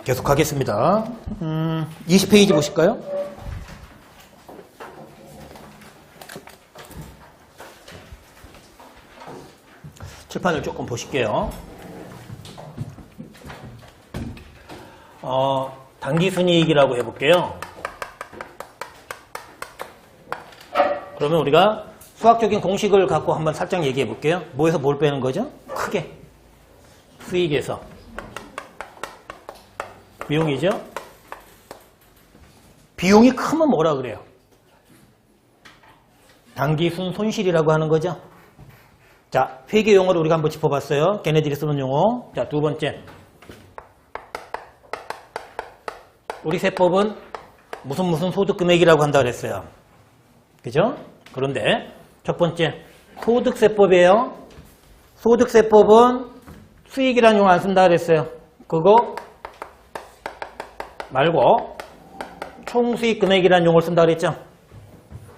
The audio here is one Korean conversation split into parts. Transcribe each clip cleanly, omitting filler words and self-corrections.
계속하겠습니다. 20페이지 보실까요? 칠판을 조금 보실게요. 단기순이익이라고 해볼게요. 그러면 우리가 수학적인 공식을 갖고 한번 살짝 얘기해 볼게요. 뭐에서 뭘 빼는 거죠? 크게. 수익에서. 비용이죠? 비용이 크면 뭐라 그래요? 단기순 손실이라고 하는 거죠. 자, 회계 용어를 우리가 한번 짚어봤어요. 걔네들이 쓰는 용어. 자, 두 번째. 우리 세법은 무슨 소득 금액이라고 한다 그랬어요. 그죠? 그런데 첫 번째 소득세법이에요. 소득세법은 수익이라는 용어 안 쓴다 그랬어요. 그거 말고 총수익 금액이라는 용어를 쓴다 그랬죠.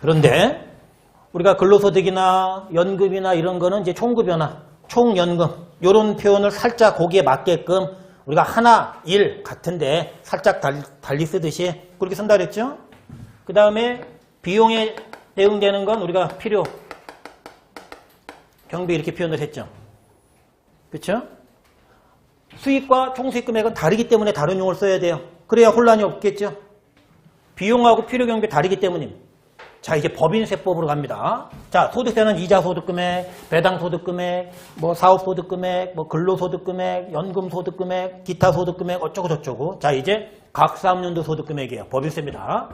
그런데 우리가 근로소득이나 연금이나 이런 거는 이제 총급여나 총연금 이런 표현을 살짝 거기에 맞게끔 우리가 하나, 일 같은데 살짝 달리 쓰듯이 그렇게 쓴다 그랬죠. 그 다음에 비용에 대응되는 건 우리가 필요, 경비 이렇게 표현을 했죠. 그렇죠? 수익과 총수익 금액은 다르기 때문에 다른 용어를 써야 돼요. 그래야 혼란이 없겠죠. 비용하고 필요 경비 다르기 때문입니다. 자, 이제 법인세법으로 갑니다. 자, 소득세는 이자소득금액, 배당소득금액, 뭐 사업소득금액, 뭐 근로소득금액, 연금소득금액, 기타소득금액 어쩌고 저쩌고. 자, 이제 각 사업연도 소득금액이에요. 법인세입니다.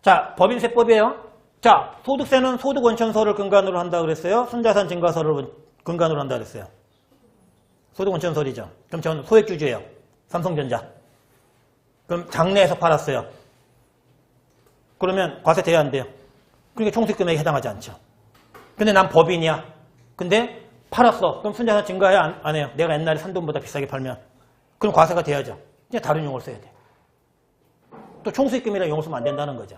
자, 법인세법이에요. 자, 소득세는 소득원천서를 근간으로 한다 그랬어요. 순자산 증가서를 근간으로 한다 그랬어요. 소득원천서이죠. 그럼 저는 소액주주예요. 삼성전자. 그럼 장내에서 팔았어요. 그러면 과세 돼야 안 돼요. 그러니까 총수익 금액에 해당하지 않죠. 근데 난 법인이야. 근데 팔았어. 그럼 순자산 증가해야 안 해요. 내가 옛날에 산 돈보다 비싸게 팔면. 그럼 과세가 돼야죠. 이제 다른 용어를 써야 돼. 또 총수익금이라는 용어를 쓰면 안 된다는 거죠.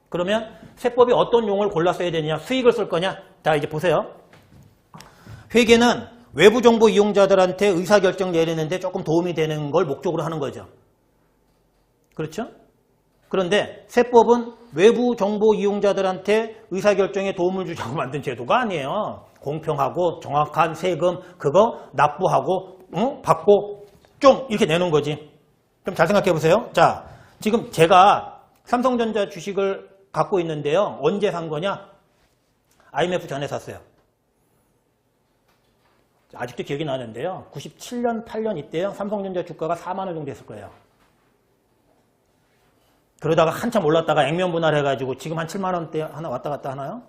그러면 세법이 어떤 용어를 골라 써야 되느냐, 수익을 쓸 거냐. 자, 이제 보세요. 회계는 외부 정보 이용자들한테 의사결정 내리는데 조금 도움이 되는 걸 목적으로 하는 거죠. 그렇죠? 그런데 세법은 외부 정보 이용자들한테 의사결정에 도움을 주자고 만든 제도가 아니에요. 공평하고 정확한 세금 그거 납부하고 받고 좀 이렇게 내는 거지. 그럼 잘 생각해 보세요. 자, 지금 제가 삼성전자 주식을 갖고 있는데요. 언제 산 거냐? IMF 전에 샀어요. 아직도 기억이 나는데요. 97년, 8년 이때요. 삼성전자 주가가 4만 원 정도 했을 거예요. 그러다가 한참 올랐다가 액면 분할해가지고 지금 한 7만 원대 하나 왔다 갔다 하나요?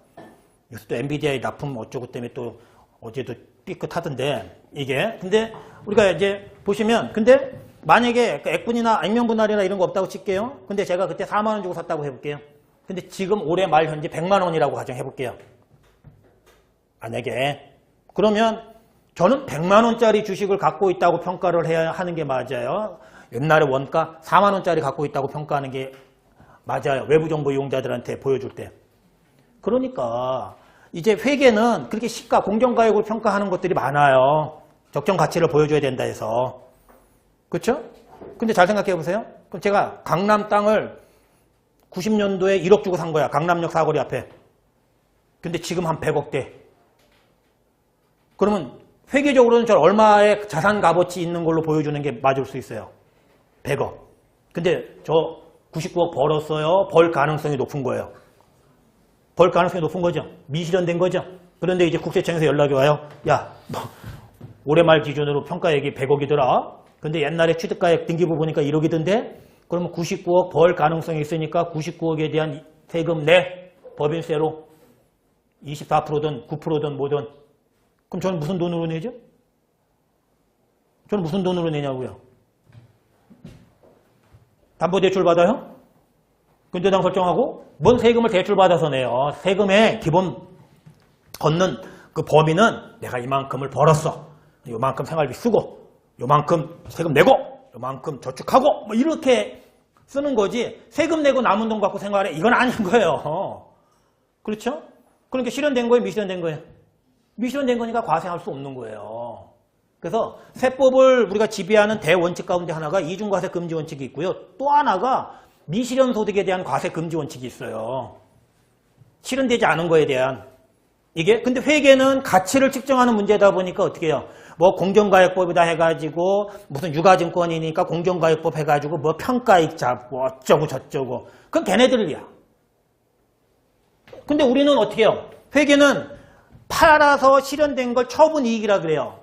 여기서 또 엔비디아의 납품 어쩌고 때문에 또 어제도 삐끗하던데 이게. 근데 우리가 이제 보시면 근데 만약에 액분이나 액면 분할이나 이런 거 없다고 칠게요. 근데 제가 그때 4만 원 주고 샀다고 해볼게요. 근데 지금 올해 말 현재 100만 원이라고 가정해볼게요. 만약에. 그러면 저는 100만 원짜리 주식을 갖고 있다고 평가를 해야 하는 게 맞아요. 옛날에 원가 4만 원짜리 갖고 있다고 평가하는 게 맞아요. 외부 정보 이용자들한테 보여줄 때. 그러니까 이제 회계는 그렇게 시가, 공정가액으로 평가하는 것들이 많아요. 적정 가치를 보여줘야 된다 해서. 그렇죠? 근데 잘 생각해 보세요. 그럼 제가 강남 땅을 90년도에 1억 주고 산 거야. 강남역 사거리 앞에. 근데 지금 한 100억대. 그러면 회계적으로는 저 얼마의 자산 값어치 있는 걸로 보여주는 게 맞을 수 있어요. 100억. 근데 저 99억 벌었어요. 벌 가능성이 높은 거예요. 벌 가능성이 높은 거죠. 미실현된 거죠. 그런데 이제 국세청에서 연락이 와요. 야, 너 올해 말 기준으로 평가액이 100억이더라. 근데 옛날에 취득가액 등기부 보니까 1억이던데 그러면 99억 벌 가능성이 있으니까 99억에 대한 세금 내. 법인세로 24%든 9%든 뭐든. 그럼 저는 무슨 돈으로 내죠? 저는 무슨 돈으로 내냐고요? 담보대출 받아요? 근저당 설정하고 뭔 세금을 대출받아서 내요. 세금의 기본 걷는 그 범위는 내가 이만큼을 벌었어. 요만큼 생활비 쓰고 요만큼 세금 내고 요만큼 저축하고 뭐 이렇게 쓰는 거지 세금 내고 남은 돈 갖고 생활해. 이건 아닌 거예요. 그렇죠? 그러니까 실현된 거예요? 미실현된 거예요? 미실현된 거니까 과세할 수 없는 거예요. 그래서 세법을 우리가 지배하는 대원칙 가운데 하나가 이중과세 금지 원칙이 있고요. 또 하나가 미실현 소득에 대한 과세 금지 원칙이 있어요. 실현되지 않은 거에 대한. 이게 근데 회계는 가치를 측정하는 문제다 보니까 어떻게 해요? 뭐 공정가액법이다 해가지고 무슨 유가증권이니까 공정가액법 해가지고 뭐 평가익 잡고 어쩌고 저쩌고. 그건 걔네들이야. 근데 우리는 어떻게 해요? 회계는 팔아서 실현된 걸 처분이익이라 그래요.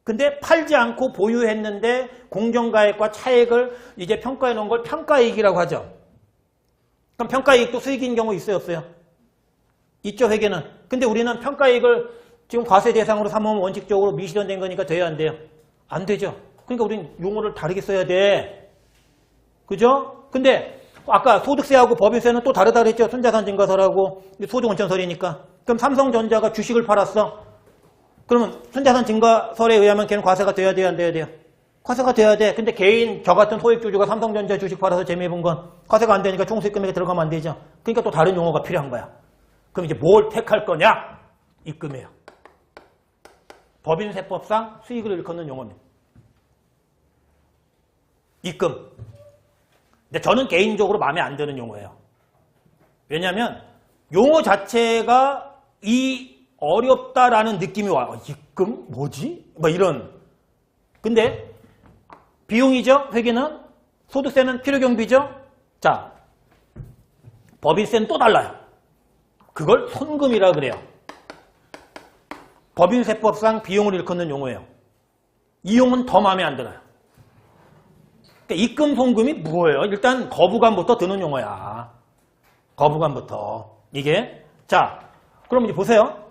근데 팔지 않고 보유했는데 공정가액과 차액을 이제 평가해 놓은 걸 평가이익이라고 하죠. 그럼 평가이익도 수익인 경우 있어요, 없어요? 있죠, 회계는. 근데 우리는 평가이익을 지금 과세 대상으로 삼으면 원칙적으로 미실현된 거니까 돼야 안 돼요? 안 되죠. 그러니까 우리는 용어를 다르게 써야 돼. 그죠? 근데 아까 소득세하고 법인세는 또 다르다 그랬죠. 손자산 증가설하고 소득원천설이니까. 그럼 삼성전자가 주식을 팔았어. 그러면 손자산 증가설에 의하면 걔는 과세가 돼야 돼요, 안 돼야 돼요? 과세가 돼야 돼. 근데 개인 저 같은 소액주주가 삼성전자 주식 팔아서 재미본 건 과세가 안 되니까 총수익금액에 들어가면 안 되죠. 그러니까 또 다른 용어가 필요한 거야. 그럼 이제 뭘 택할 거냐? 입금이에요. 법인세법상 수익을 일컫는 용어입니다. 입금. 근데 저는 개인적으로 마음에 안 드는 용어예요. 왜냐하면 용어 자체가 어렵다라는 느낌이 와요. 입금? 뭐지? 뭐 이런. 근데 비용이죠. 회계는. 소득세는 필요경비죠. 자, 법인세는 또 달라요. 그걸 손금이라 그래요. 법인세법상 비용을 일컫는 용어예요. 이 용어는 더 마음에 안 들어요. 그러니까 입금, 손금이 뭐예요? 일단 거부감부터 드는 용어야. 거부감부터. 이게. 자, 그럼 이제 보세요.